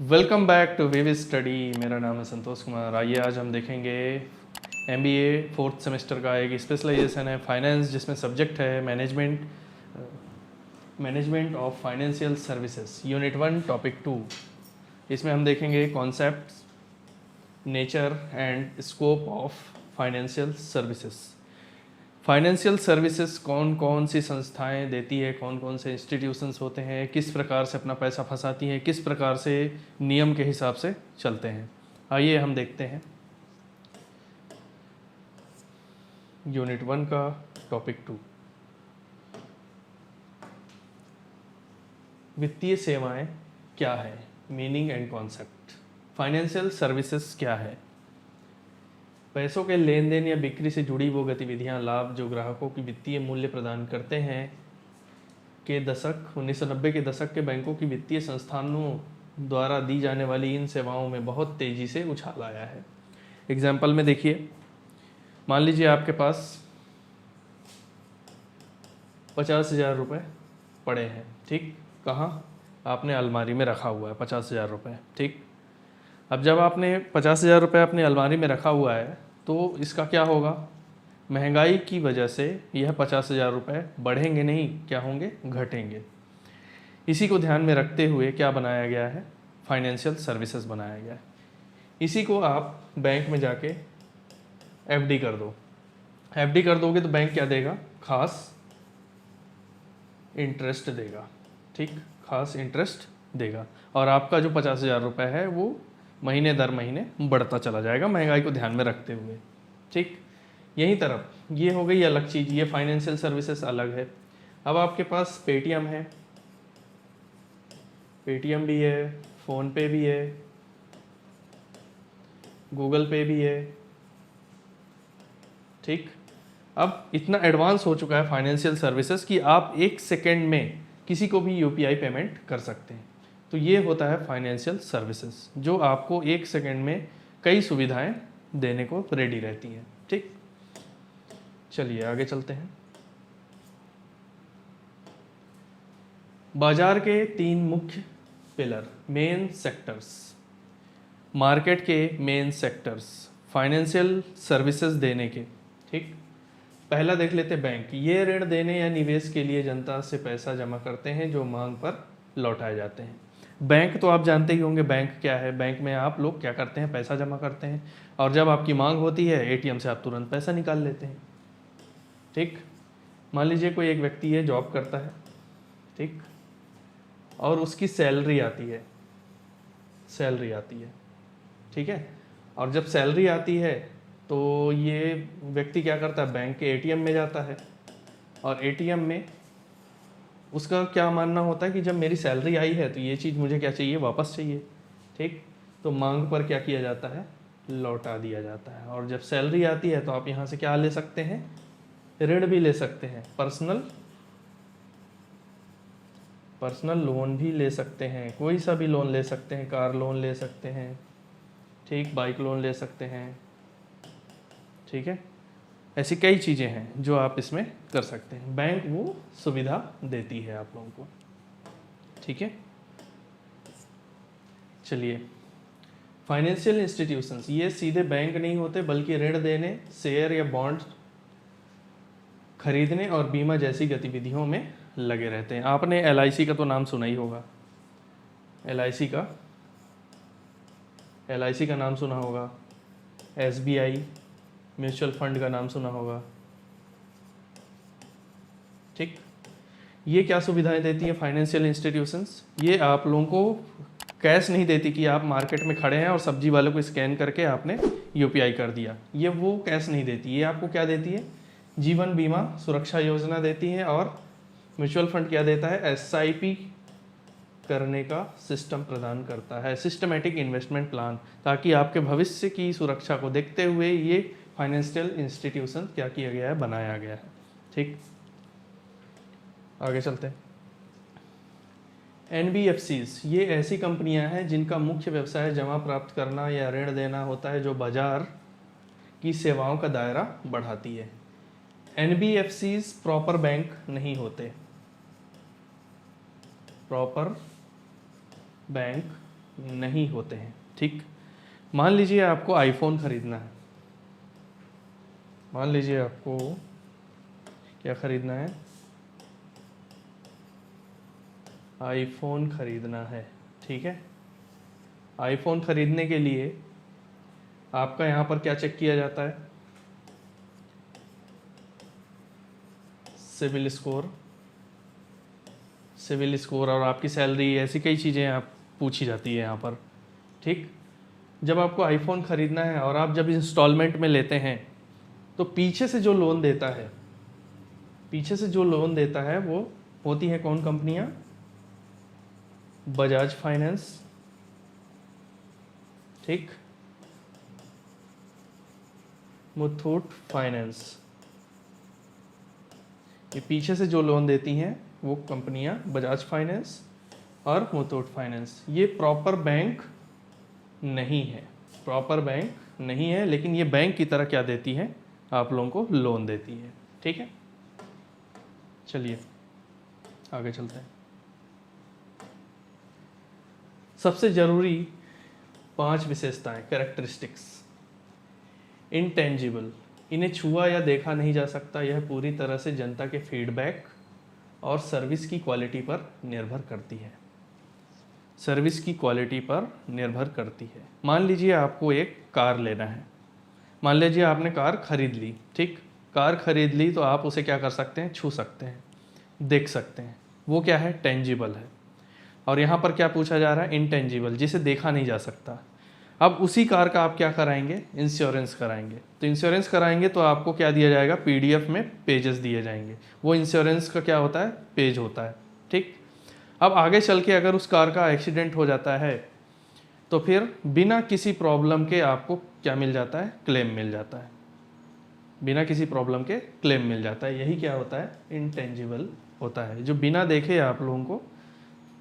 Welcome back to Viv study. मेरा नाम है संतोष कुमार। आइए आज हम देखेंगे एमबीए फोर्थ सेमेस्टर का एक स्पेशलाइजेशन है फाइनेंस, जिसमें सब्जेक्ट है management of financial services, unit 1 topic 2। इसमें हम देखेंगे concepts, nature and scope of financial services. Financial services कौन कौन सी संस्थाएं देती है, कौन कौन से इंस्टीट्यूशंस होते हैं, किस प्रकार से अपना पैसा फंसाती हैं, किस प्रकार से नियम के हिसाब से चलते हैं। आइए हम देखते हैं यूनिट 1 का टॉपिक 2। वित्तीय सेवाएं क्या है, meaning and concept. Financial services क्या है? पैसों के लेन देन या बिक्री से जुड़ी वो गतिविधियां, लाभ जो ग्राहकों की वित्तीय मूल्य प्रदान करते हैं के दशक 1990 के दशक के बैंकों की वित्तीय संस्थानों द्वारा दी जाने वाली इन सेवाओं में बहुत तेज़ी से उछाल आया है। एग्जाम्पल में देखिए, मान लीजिए आपके पास 50,000 रुपये पड़े हैं, ठीक। कहाँ? आपने अलमारी में रखा हुआ है 50,000 रुपये, ठीक। अब जब आपने 50,000 रुपये अपनी अलमारी में रखा हुआ है तो इसका क्या होगा? महंगाई की वजह से यह 50,000 रुपये बढ़ेंगे नहीं, क्या होंगे? घटेंगे। इसी को ध्यान में रखते हुए क्या बनाया गया है? फाइनेंशियल सर्विसेज बनाया गया है। इसी को आप बैंक में जाके एफडी कर दो। एफडी कर दोगे तो बैंक क्या देगा? खास इंटरेस्ट देगा, ठीक, खास इंटरेस्ट देगा। और आपका जो 50,000 रुपये है वो महीने दर महीने बढ़ता चला जाएगा, महंगाई को ध्यान में रखते हुए, ठीक। यहीं तरफ ये हो गई अलग चीज़, ये फाइनेंशियल सर्विसेज अलग है। अब आपके पास पेटीएम है, पेटीएम भी है, फ़ोन पे भी है, गूगल पे भी है, ठीक। अब इतना एडवांस हो चुका है फाइनेंशियल सर्विसेज कि आप 1 सेकेंड में किसी को भी यूपीआई पेमेंट कर सकते हैं। तो ये होता है फाइनेंशियल सर्विसेज, जो आपको 1 सेकेंड में कई सुविधाएं देने को रेडी रहती हैं, ठीक। चलिए आगे चलते हैं। बाजार के 3 मुख्य पिलर, मेन सेक्टर्स, मार्केट के मेन सेक्टर्स फाइनेंशियल सर्विसेज देने के, ठीक। पहला देख लेते बैंक। ये ऋण देने या निवेश के लिए जनता से पैसा जमा करते हैं जो मांग पर लौटाए जाते हैं। बैंक तो आप जानते ही होंगे, बैंक क्या है। बैंक में आप लोग क्या करते हैं? पैसा जमा करते हैं, और जब आपकी मांग होती है एटीएम से आप तुरंत पैसा निकाल लेते हैं, ठीक। मान लीजिए कोई एक व्यक्ति है, जॉब करता है, ठीक, और उसकी सैलरी आती है, ठीक है। और जब सैलरी आती है तो ये व्यक्ति क्या करता है? बैंक के एटीएम में जाता है, और एटीएम में उसका क्या मानना होता है कि जब मेरी सैलरी आई है तो ये चीज़ मुझे क्या चाहिए? वापस चाहिए, ठीक। तो मांग पर क्या किया जाता है? लौटा दिया जाता है। और जब सैलरी आती है तो आप यहाँ से क्या ले सकते हैं? ऋण भी ले सकते हैं, पर्सनल लोन भी ले सकते हैं, कोई सा भी लोन ले सकते हैं, कार लोन ले सकते हैं, ठीक, बाइक लोन ले सकते हैं, ठीक है। ऐसी कई चीज़ें हैं जो आप इसमें कर सकते हैं, बैंक वो सुविधा देती है आप लोगों को, ठीक है। चलिए, फाइनेंशियल इंस्टीट्यूशंस ये सीधे बैंक नहीं होते, बल्कि ऋण देने, शेयर या बॉन्ड खरीदने और बीमा जैसी गतिविधियों में लगे रहते हैं। आपने एलआईसी का तो नाम सुना ही होगा, एलआईसी का नाम सुना होगा, एसबीआई म्यूचुअल फंड का नाम सुना होगा, ठीक। ये क्या सुविधाएं देती हैं फाइनेंशियल इंस्टीट्यूशंस? ये आप लोगों को कैश नहीं देती कि आप मार्केट में खड़े हैं और सब्जी वाले को स्कैन करके आपने यूपीआई कर दिया, ये वो कैश नहीं देती। ये आपको क्या देती है? जीवन बीमा सुरक्षा योजना देती है, और म्यूचुअल फंड क्या देता है? एसआईपी करने का सिस्टम प्रदान करता है, सिस्टमेटिक इन्वेस्टमेंट प्लान, ताकि आपके भविष्य की सुरक्षा को देखते हुए ये फाइनेंशियल इंस्टीट्यूशन क्या किया गया है? बनाया गया है, ठीक। आगे चलते हैं। एनबीएफसीज ये ऐसी कंपनियां हैं जिनका मुख्य व्यवसाय जमा प्राप्त करना या ऋण देना होता है, जो बाजार की सेवाओं का दायरा बढ़ाती है। एनबीएफसीज प्रॉपर बैंक नहीं होते, प्रॉपर बैंक नहीं होते हैं। ठीक, मान लीजिए आपको आईफोन खरीदना है, मान लीजिए आपको क्या खरीदना है, आईफोन खरीदना है। ठीक है, आईफोन खरीदने के लिए आपका यहाँ पर क्या चेक किया जाता है, सिविल स्कोर, सिविल स्कोर और आपकी सैलरी, ऐसी कई चीज़ें आप पूछी जाती है यहाँ पर। ठीक, जब आपको आईफोन ख़रीदना है और आप जब इंस्टॉलमेंट में लेते हैं तो पीछे से जो लोन देता है, पीछे से जो लोन देता है वो होती है कौन कंपनियाँ, बजाज फाइनेंस। ठीक, मुथूट फाइनेंस, ये पीछे से जो लोन देती हैं वो कंपनियां बजाज फाइनेंस और मुथूट फाइनेंस। ये प्रॉपर बैंक नहीं है, प्रॉपर बैंक नहीं है, लेकिन ये बैंक की तरह क्या देती है, आप लोगों को लोन देती है। ठीक है, चलिए आगे चलते हैं। सबसे ज़रूरी 5 विशेषताएं, कैरेक्टरिस्टिक्स। इंटेंजिबल, इन्हें छुआ या देखा नहीं जा सकता, यह पूरी तरह से जनता के फीडबैक और सर्विस की क्वालिटी पर निर्भर करती है, सर्विस की क्वालिटी पर निर्भर करती है। मान लीजिए आपको एक कार लेना है, मान लीजिए आपने कार खरीद ली। ठीक, कार खरीद ली तो आप उसे क्या कर सकते हैं, छू सकते हैं, देख सकते हैं, वो क्या है, टेंजिबल है। और यहाँ पर क्या पूछा जा रहा है, इंटेंजिबल, जिसे देखा नहीं जा सकता। अब उसी कार का आप क्या कराएंगे, इंश्योरेंस कराएंगे। तो इंश्योरेंस कराएंगे तो आपको क्या दिया जाएगा, पीडीएफ में पेजेस दिए जाएंगे, वो इंश्योरेंस का क्या होता है, पेज होता है। ठीक, अब आगे चल के अगर उस कार का एक्सीडेंट हो जाता है तो फिर बिना किसी प्रॉब्लम के आपको क्या मिल जाता है, क्लेम मिल जाता है, बिना किसी प्रॉब्लम के क्लेम मिल जाता है। यही क्या होता है, इंटेंजिबल होता है, जो बिना देखे आप लोगों को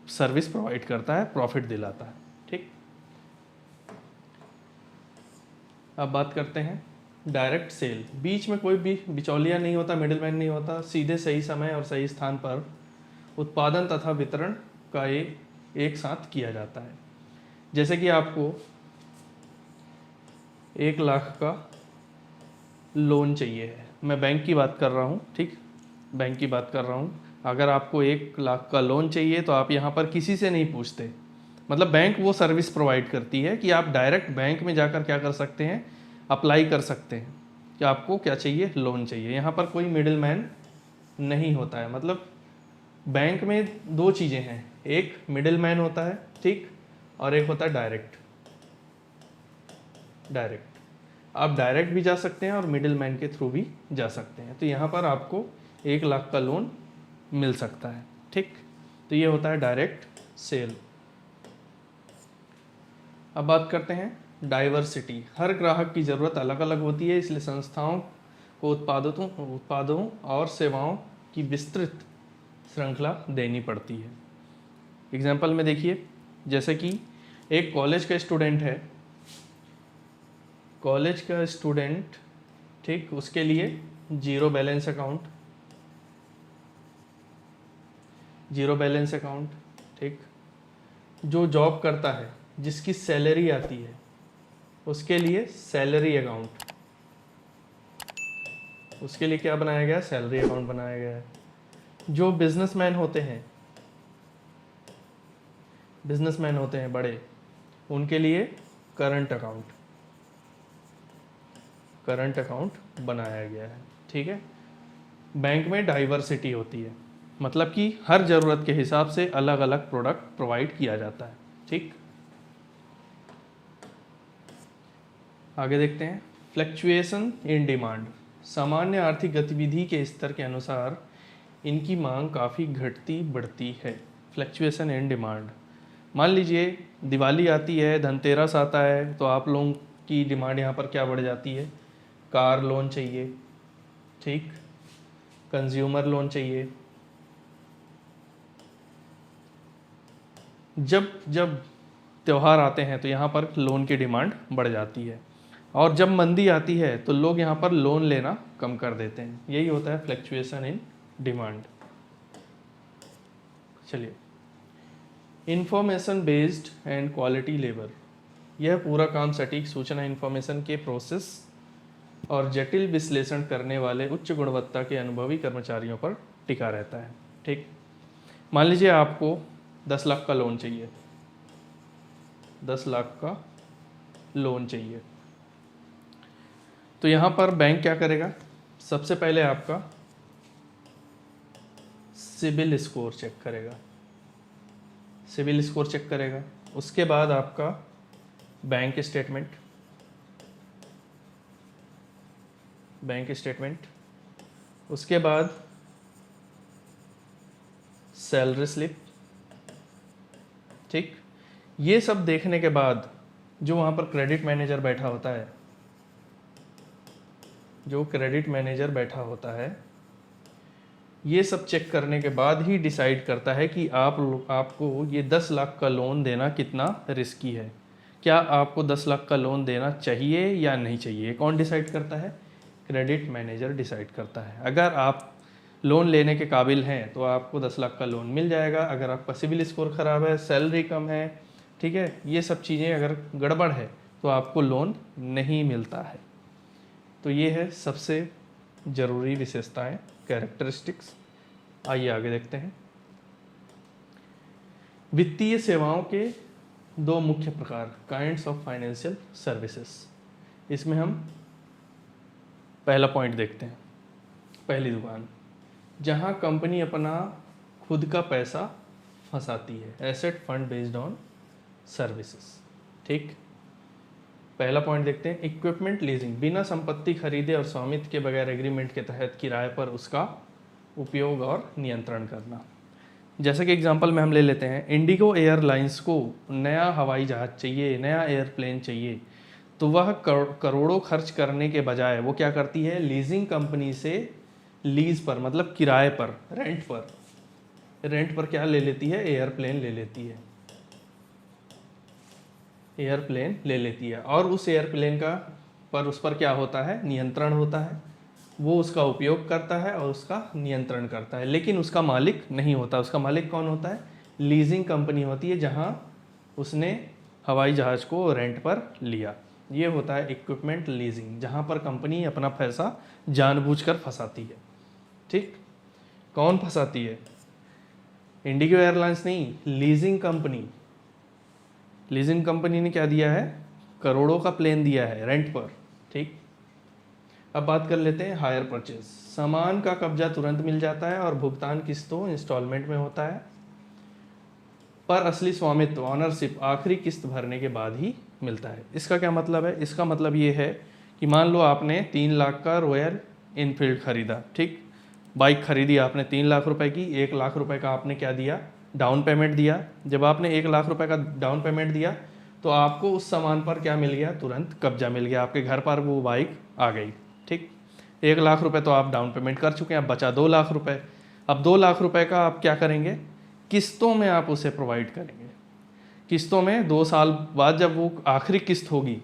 सर्विस प्रोवाइड करता है, प्रॉफिट दिलाता है। ठीक, अब बात करते हैं डायरेक्ट सेल। बीच में कोई भी बिचौलिया नहीं होता, मिडिलमैन नहीं होता, सीधे सही समय और सही स्थान पर उत्पादन तथा वितरण का एक साथ किया जाता है। जैसे कि आपको 1 लाख का लोन चाहिए है, मैं बैंक की बात कर रहा हूँ। ठीक, बैंक की बात कर रहा हूँ। अगर आपको 1 लाख का लोन चाहिए तो आप यहाँ पर किसी से नहीं पूछते, मतलब बैंक वो सर्विस प्रोवाइड करती है कि आप डायरेक्ट बैंक में जाकर क्या कर सकते हैं, अप्लाई कर सकते हैं कि आपको क्या चाहिए, लोन चाहिए। यहाँ पर कोई मिडिल मैन नहीं होता है। मतलब बैंक में 2 चीज़ें हैं, एक मिडिल मैन होता है, ठीक, और एक होता है डायरेक्ट। डायरेक्ट, आप डायरेक्ट भी जा सकते हैं और मिडिल मैन के थ्रू भी जा सकते हैं। तो यहाँ पर आपको 1 लाख का लोन मिल सकता है। ठीक, तो ये होता है डायरेक्ट सेल। अब बात करते हैं डाइवर्सिटी। हर ग्राहक की ज़रूरत अलग अलग होती है, इसलिए संस्थाओं को उत्पादों और सेवाओं की विस्तृत श्रृंखला देनी पड़ती है। एग्जाम्पल में देखिए, जैसे कि एक कॉलेज का स्टूडेंट है, कॉलेज का स्टूडेंट, ठीक, उसके लिए zero balance account, zero balance account. ठीक, जो जॉब करता है, जिसकी सैलरी आती है, उसके लिए सैलरी अकाउंट, उसके लिए क्या बनाया गया, सैलरी अकाउंट बनाया गया है। जो बिजनेसमैन होते हैं, बिजनेसमैन होते हैं बड़े, उनके लिए करंट अकाउंट, करंट अकाउंट बनाया गया है। ठीक है, बैंक में डाइवर्सिटी होती है, मतलब कि हर ज़रूरत के हिसाब से अलग अलग प्रोडक्ट प्रोवाइड किया जाता है। ठीक, आगे देखते हैं फ्लक्चुएशन इन डिमांड। सामान्य आर्थिक गतिविधि के स्तर के अनुसार इनकी मांग काफ़ी घटती बढ़ती है। फ्लक्चुएशन इन डिमांड, मान लीजिए दिवाली आती है, धनतेरस आता है, तो आप लोगों की डिमांड यहाँ पर क्या बढ़ जाती है, कार लोन चाहिए, ठीक, कंज्यूमर लोन चाहिए। जब जब त्यौहार आते हैं तो यहाँ पर लोन की डिमांड बढ़ जाती है, और जब मंदी आती है तो लोग यहाँ पर लोन लेना कम कर देते हैं। यही होता है फ्लक्चुएशन इन डिमांड। चलिए information based and quality labour, यह पूरा काम सटीक सूचना इंफॉर्मेशन के प्रोसेस और जटिल विश्लेषण करने वाले उच्च गुणवत्ता के अनुभवी कर्मचारियों पर टिका रहता है। ठीक, मान लीजिए आपको 10 लाख का लोन चाहिए, 10 लाख का लोन चाहिए, तो यहाँ पर बैंक क्या करेगा, सबसे पहले आपका सिबिल स्कोर चेक करेगा, सिबिल स्कोर चेक करेगा। उसके बाद आपका बैंक स्टेटमेंट, बैंक स्टेटमेंट, उसके बाद सैलरी स्लिप। ठीक, ये सब देखने के बाद जो वहाँ पर क्रेडिट मैनेजर बैठा होता है, जो क्रेडिट मैनेजर बैठा होता है, ये सब चेक करने के बाद ही डिसाइड करता है कि आपको ये 10 लाख का लोन देना कितना रिस्की है, क्या आपको 10 लाख का लोन देना चाहिए या नहीं चाहिए। कौन डिसाइड करता है, क्रेडिट मैनेजर डिसाइड करता है। अगर आप लोन लेने के काबिल हैं तो आपको 10 लाख का लोन मिल जाएगा। अगर आपका सिविल स्कोर ख़राब है, सैलरी कम है, ठीक है, ये सब चीज़ें अगर गड़बड़ है तो आपको लोन नहीं मिलता है। तो ये है सबसे ज़रूरी विशेषताएं, कैरेक्टरिस्टिक्स। आइए आगे देखते हैं। वित्तीय सेवाओं के 2 मुख्य प्रकार, काइंड्स ऑफ फाइनेंशियल सर्विसेज। इसमें हम पहला पॉइंट देखते हैं। पहली दुकान, जहां कंपनी अपना खुद का पैसा फंसाती है, asset fund based on services. ठीक, पहला पॉइंट देखते हैं। इक्विपमेंट लीजिंग, बिना संपत्ति खरीदे और स्वामित्व के बगैर एग्रीमेंट के तहत किराए पर उसका उपयोग और नियंत्रण करना। जैसे कि एग्जांपल में हम ले लेते हैं, इंडिगो एयरलाइंस को नया हवाई जहाज़ चाहिए, नया एयरप्लेन चाहिए, तो वह करोड़ों खर्च करने के बजाय वो क्या करती है, लीजिंग कंपनी से लीज पर, मतलब किराए पर, रेंट पर क्या ले लेती है, एयरप्लेन ले लेती है, एयरप्लेन ले लेती है। और उस एयरप्लेन का उस पर क्या होता है, नियंत्रण होता है। वो उसका उपयोग करता है और उसका नियंत्रण करता है, लेकिन उसका मालिक नहीं होता। उसका मालिक कौन होता है, लीजिंग कंपनी होती है, जहां उसने हवाई जहाज़ को रेंट पर लिया। ये होता है इक्विपमेंट लीजिंग, जहां पर कंपनी अपना पैसा जानबूझकर फंसाती है। ठीक, कौन फंसाती है, इंडिगो एयरलाइंस नहीं, लीजिंग कंपनी। लीजिंग कंपनी ने क्या दिया है, करोड़ों का प्लेन दिया है रेंट पर। ठीक, अब बात कर लेते हैं हायर परचेज। सामान का कब्जा तुरंत मिल जाता है और भुगतान किस्तों, इंस्टॉलमेंट में होता है, पर असली स्वामित्व, ऑनरशिप, आखिरी किस्त भरने के बाद ही मिलता है। इसका क्या मतलब है, इसका मतलब ये है कि मान लो आपने 3 लाख का रॉयल इनफील्ड खरीदा। ठीक, बाइक खरीदी आपने 3 लाख रुपए की, 1 लाख रुपए का आपने क्या दिया, डाउन पेमेंट दिया। जब आपने 1 लाख रुपए का डाउन पेमेंट दिया तो आपको उस सामान पर क्या मिल गया, तुरंत कब्जा मिल गया, आपके घर पर वो बाइक आ गई। ठीक, 1 लाख रुपए तो आप डाउन पेमेंट कर चुके हैं, अब बचा 2 लाख रुपए। अब 2 लाख रुपए का आप क्या करेंगे, किस्तों में आप उसे प्रोवाइड करेंगे। किस्तों में 2 साल बाद जब वो आखिरी किस्त होगी,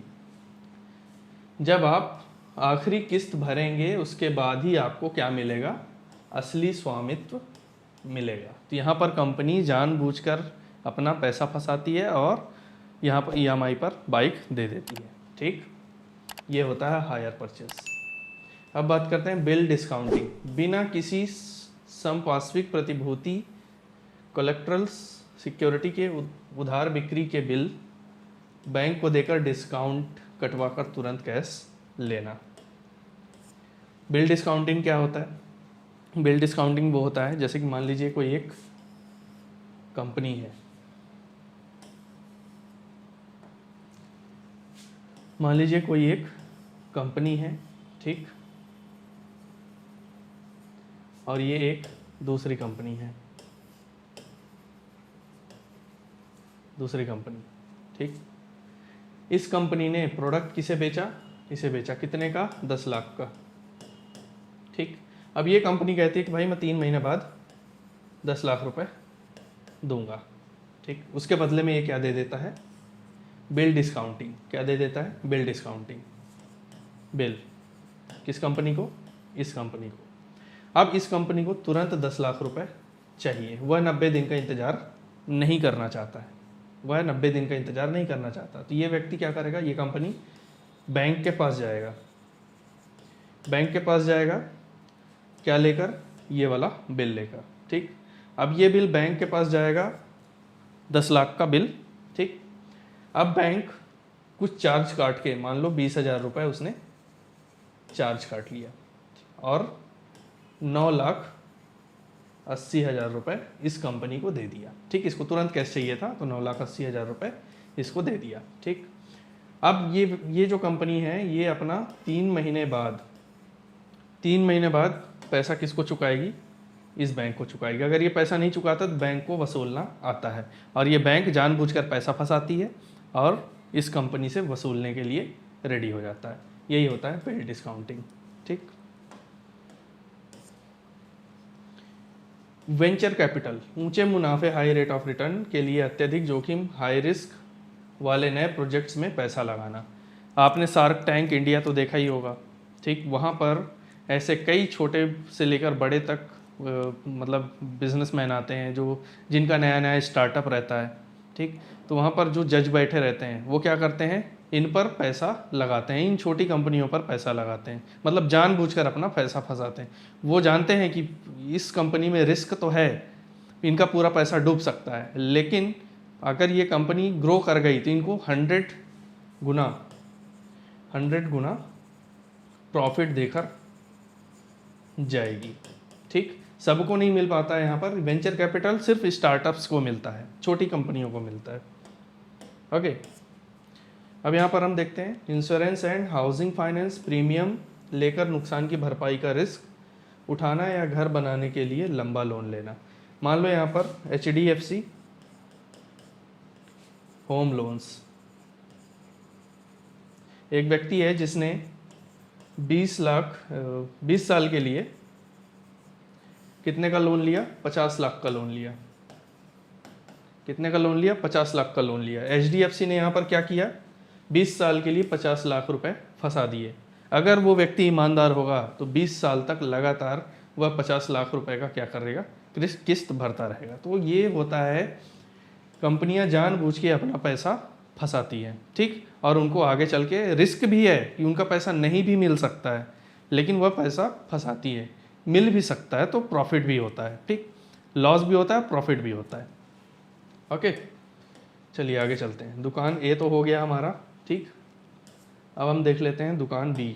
जब आप आखिरी किस्त भरेंगे, उसके बाद ही आपको क्या मिलेगा, असली स्वामित्व मिलेगा। तो यहाँ पर कंपनी जानबूझकर अपना पैसा फंसाती है और यहाँ पर EMI पर बाइक दे देती है। ठीक, ये होता है हायर परचेस। अब बात करते हैं बिल डिस्काउंटिंग। बिना किसी संपार्श्विक प्रतिभूति, कोलेक्ट्रल सिक्योरिटी के उधार बिक्री के बिल बैंक को देकर डिस्काउंट कटवाकर तुरंत कैश लेना। बिल डिस्काउंटिंग क्या होता है, बिल डिस्काउंटिंग वो होता है, जैसे कि मान लीजिए कोई एक कंपनी है, मान लीजिए कोई एक कंपनी है, ठीक, और ये एक दूसरी कंपनी है, दूसरी कंपनी। ठीक, इस कंपनी ने प्रोडक्ट किसे बेचा, इसे बेचा कितने का, 10 लाख का। ठीक, अब ये कंपनी कहती है कि भाई मैं 3 महीने बाद 10 लाख रुपए दूंगा। ठीक, उसके बदले में ये क्या दे देता है, बिल डिस्काउंटिंग। क्या दे देता है, बिल डिस्काउंटिंग। बिल किस कंपनी को, इस कंपनी को। अब इस कंपनी को तुरंत 10 लाख रुपए चाहिए, वह 90 दिन का इंतजार नहीं करना चाहता है, वह 90 दिन का इंतज़ार नहीं करना चाहता, तो ये व्यक्ति क्या करेगा, ये कंपनी बैंक के पास जाएगा। बैंक के पास जाएगा क्या लेकर, ये वाला बिल लेकर। ठीक, अब ये बिल बैंक के पास जाएगा 10 लाख का बिल। ठीक, अब बैंक कुछ चार्ज काट के, मान लो 20,000 रुपये उसने चार्ज काट लिया और 9,80,000 रुपये इस कंपनी को दे दिया। ठीक, इसको तुरंत कैश चाहिए था तो 9,80,000 रुपये इसको दे दिया। ठीक, अब ये जो कंपनी है ये अपना 3 महीने बाद पैसा किसको चुकाएगी, इस बैंक को चुकाएगी। अगर ये पैसा नहीं चुकाता तो बैंक को वसूलना आता है, और ये बैंक जानबूझकर पैसा फंसाती है और इस कंपनी से वसूलने के लिए रेडी हो जाता है। यही होता है पे डिस्काउंटिंग। ठीक, वेंचर कैपिटल ऊंचे मुनाफे हाई रेट ऑफ रिटर्न के लिए अत्यधिक जोखिम हाई रिस्क वाले नए प्रोजेक्ट्स में पैसा लगाना। आपने शार्क टैंक इंडिया तो देखा ही होगा। ठीक, वहाँ पर ऐसे कई छोटे से लेकर बड़े तक मतलब बिजनेसमैन आते हैं जो जिनका नया नया स्टार्टअप रहता है। ठीक, तो वहाँ पर जो जज बैठे रहते हैं वो क्या करते हैं, इन पर पैसा लगाते हैं, इन छोटी कंपनियों पर पैसा लगाते हैं, मतलब जानबूझकर अपना पैसा फंसाते हैं। वो जानते हैं कि इस कंपनी में रिस्क तो है, इनका पूरा पैसा डूब सकता है, लेकिन अगर ये कंपनी ग्रो कर गई तो इनको 100 गुना प्रॉफिट देकर जाएगी। ठीक, सबको नहीं मिल पाता है यहाँ पर वेंचर कैपिटल, सिर्फ स्टार्टअप्स को मिलता है, छोटी कंपनियों को मिलता है। ओके, अब यहाँ पर हम देखते हैं insurance and housing finance premium लेकर नुकसान की भरपाई का रिस्क उठाना या घर बनाने के लिए लंबा लोन लेना। मान लो यहाँ पर HDFC होम लोन्स, एक व्यक्ति है जिसने 20 साल के लिए कितने का लोन लिया, 50 लाख का लोन लिया। कितने का लोन लिया, 50 लाख का लोन लिया। HDFC ने यहाँ पर क्या किया, 20 साल के लिए 50 लाख रुपए फंसा दिए। अगर वो व्यक्ति ईमानदार होगा तो 20 साल तक लगातार वह 50 लाख रुपए का क्या करेगा, किस्त भरता रहेगा। तो ये होता है, कंपनियां जानबूझ के अपना पैसा फंसाती हैं। ठीक, और उनको आगे चल के रिस्क भी है कि उनका पैसा नहीं भी मिल सकता है, लेकिन वह पैसा फंसाती है। मिल भी सकता है तो प्रॉफिट भी होता है। ठीक, लॉस भी होता है, प्रॉफिट भी होता है। ओके, चलिए आगे चलते हैं। दुकान A तो हो गया हमारा। ठीक, अब हम देख लेते हैं दुकान B,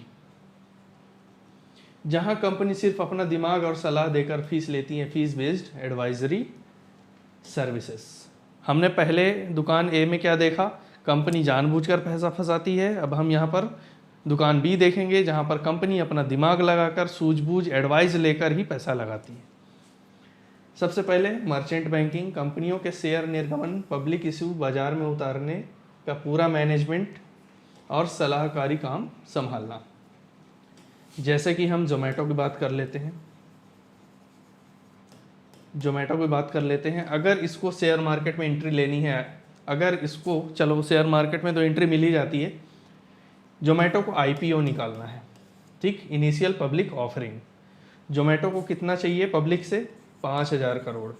जहां कंपनी सिर्फ अपना दिमाग और सलाह देकर फीस लेती है, फीस बेस्ड एडवाइजरी सर्विसेज। हमने पहले दुकान A में क्या देखा, कंपनी जानबूझकर पैसा फंसाती है। अब हम यहाँ पर दुकान B देखेंगे जहाँ पर कंपनी अपना दिमाग लगाकर सूझबूझ एडवाइस लेकर ही पैसा लगाती है। सबसे पहले मर्चेंट बैंकिंग, कंपनियों के शेयर निर्गमन, पब्लिक इशू, बाजार में उतारने का पूरा मैनेजमेंट और सलाहकारी काम संभालना। जैसे कि हम जोमेटो की बात कर लेते हैं। अगर इसको शेयर मार्केट में एंट्री लेनी है, अगर इसको, चलो शेयर मार्केट में तो एंट्री मिल ही जाती है, जोमेटो को IPO निकालना है। ठीक, इनिशियल पब्लिक ऑफरिंग। जोमेटो को कितना चाहिए पब्लिक से, 5,000 करोड़,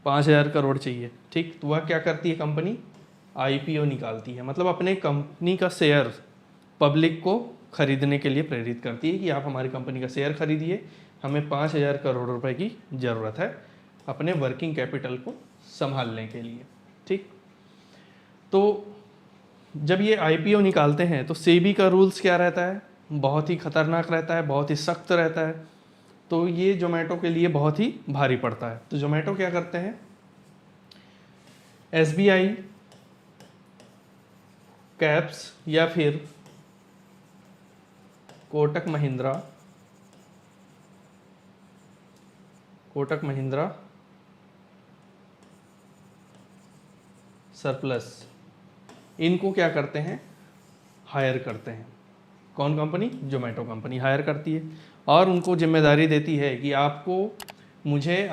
5,000 करोड़ चाहिए। ठीक, तो वह क्या करती है कंपनी, IPO निकालती है, मतलब अपने कंपनी का शेयर पब्लिक को खरीदने के लिए प्रेरित करती है कि आप हमारी कंपनी का शेयर खरीदिए, हमें 5,000 करोड़ रुपए की ज़रूरत है अपने वर्किंग कैपिटल को संभालने के लिए। ठीक, तो जब ये IPO निकालते हैं तो सेबी का रूल्स क्या रहता है, बहुत ही खतरनाक रहता है, बहुत ही सख्त रहता है। तो ये जोमेटो के लिए बहुत ही भारी पड़ता है। तो जोमेटो क्या करते हैं, SBI, कैप्स या फिर कोटक महिंद्रा सरप्लस, इनको क्या करते हैं, हायर करते हैं। कौन कंपनी, जोमेटो कंपनी हायर करती है और उनको जिम्मेदारी देती है कि आपको मुझे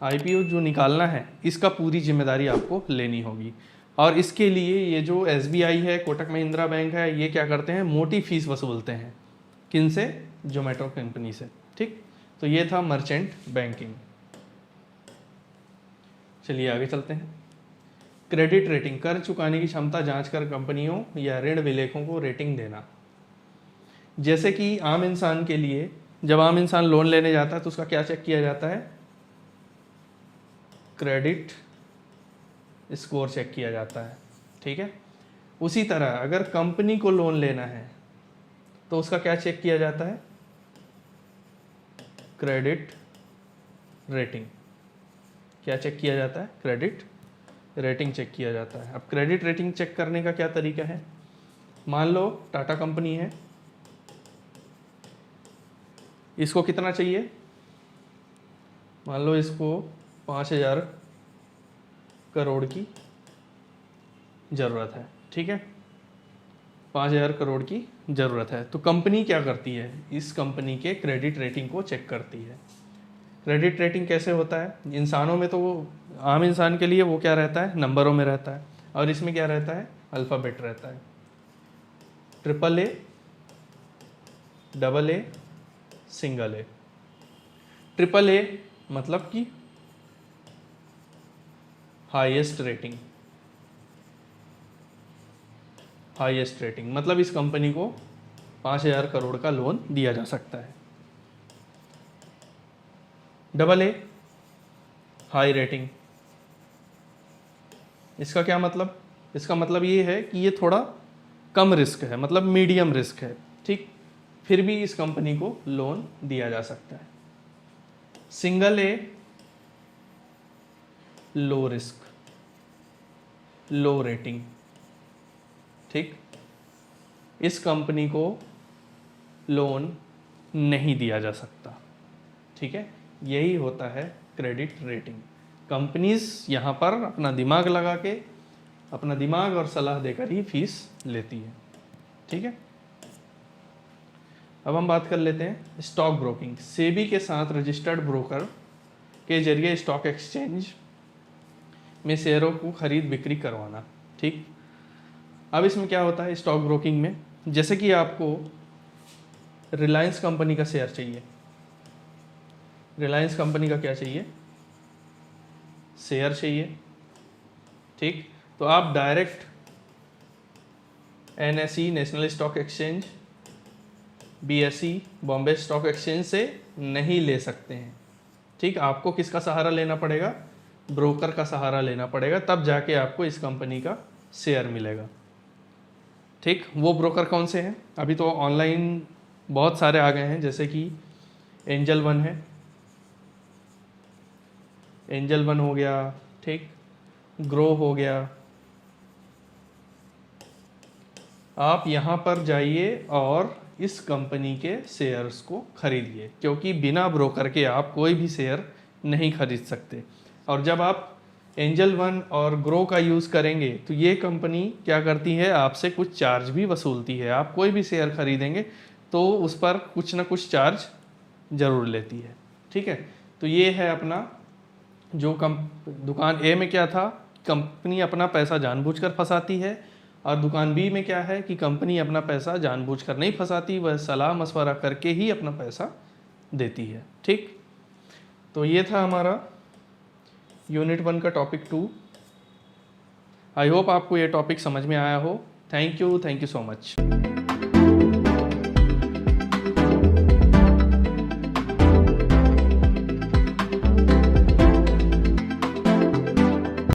IPO जो निकालना है इसका पूरी जिम्मेदारी आपको लेनी होगी। और इसके लिए ये जो SBI है, कोटक महिंद्रा बैंक है, ये क्या करते हैं, मोटी फीस वसूलते हैं। किन से, जोमेटो कंपनी से। ठीक, तो ये था मर्चेंट बैंकिंग। चलिए आगे चलते हैं। क्रेडिट रेटिंग, कर चुकाने की क्षमता जांच कर कंपनियों या ऋण विलेखों को रेटिंग देना। जैसे कि आम इंसान के लिए, जब आम इंसान लोन लेने जाता है तो उसका क्या चेक किया जाता है? क्रेडिट स्कोर चेक किया जाता है, ठीक है। उसी तरह अगर कंपनी को लोन लेना है तो उसका क्या चेक किया जाता है? Credit rating. क्या चेक किया जाता है? क्रेडिट रेटिंग चेक किया जाता है। अब क्रेडिट रेटिंग चेक करने का क्या तरीका है? मान लो टाटा कंपनी है, इसको कितना चाहिए? मान लो इसको 5,000 करोड़ की ज़रूरत है, ठीक है। 5,000 करोड़ की ज़रूरत है, तो कंपनी क्या करती है? इस कंपनी के क्रेडिट रेटिंग को चेक करती है। क्रेडिट रेटिंग कैसे होता है? इंसानों में तो वो, आम इंसान के लिए वो क्या रहता है? नंबरों में रहता है, और इसमें क्या रहता है? अल्फ़ाबेट रहता है। AAA, AA, सिंगल ए। AAA मतलब कि हाईएस्ट रेटिंग। हाईएस्ट रेटिंग मतलब इस कंपनी को 5,000 करोड़ का लोन दिया जा सकता है। AA, high rating. इसका क्या मतलब? इसका मतलब ये है कि ये थोड़ा कम रिस्क है, मतलब मीडियम रिस्क है, ठीक, फिर भी इस कंपनी को लोन दिया जा सकता है। सिंगल ए, लो रिस्क, लो रेटिंग, ठीक, इस कंपनी को लोन नहीं दिया जा सकता, ठीक है। यही होता है क्रेडिट रेटिंग। कंपनीज यहाँ पर अपना दिमाग लगा के, अपना दिमाग और सलाह देकर ही फीस लेती है, ठीक है। अब हम बात कर लेते हैं स्टॉक ब्रोकिंग। सेबी के साथ रजिस्टर्ड ब्रोकर के जरिए स्टॉक एक्सचेंज में शेयरों को खरीद बिक्री करवाना, ठीक। अब इसमें क्या होता है स्टॉक ब्रोकिंग में? जैसे कि आपको रिलायंस कंपनी का शेयर चाहिए, रिलायंस कंपनी का क्या चाहिए? शेयर चाहिए, ठीक। तो आप direct NSE, national stock exchange, BSE, Bombay stock exchange से नहीं ले सकते हैं, ठीक। आपको किसका सहारा लेना पड़ेगा? ब्रोकर का सहारा लेना पड़ेगा, तब जाके आपको इस कंपनी का शेयर मिलेगा, ठीक। वो ब्रोकर कौन से हैं? अभी तो ऑनलाइन बहुत सारे आ गए हैं, जैसे कि एंजल वन है, एंजल वन हो गया, ठीक, ग्रो हो गया। आप यहाँ पर जाइए और इस कंपनी के शेयर्स को खरीदिए, क्योंकि बिना ब्रोकर के आप कोई भी शेयर नहीं खरीद सकते। और जब आप एंजल वन और ग्रो का यूज़ करेंगे तो ये कंपनी क्या करती है? आपसे कुछ चार्ज भी वसूलती है। आप कोई भी शेयर खरीदेंगे तो उस पर कुछ ना कुछ चार्ज ज़रूर लेती है, ठीक है। तो ये है अपना जो दुकान ए में क्या था? कंपनी अपना पैसा जानबूझकर फंसाती है, और दुकान बी में क्या है कि कंपनी अपना पैसा जानबूझकर नहीं फंसाती, वह सलाह मशवरा करके ही अपना पैसा देती है, ठीक। तो ये था हमारा यूनिट 1 का टॉपिक 2। आई होप आपको ये टॉपिक समझ में आया हो। Thank you so much.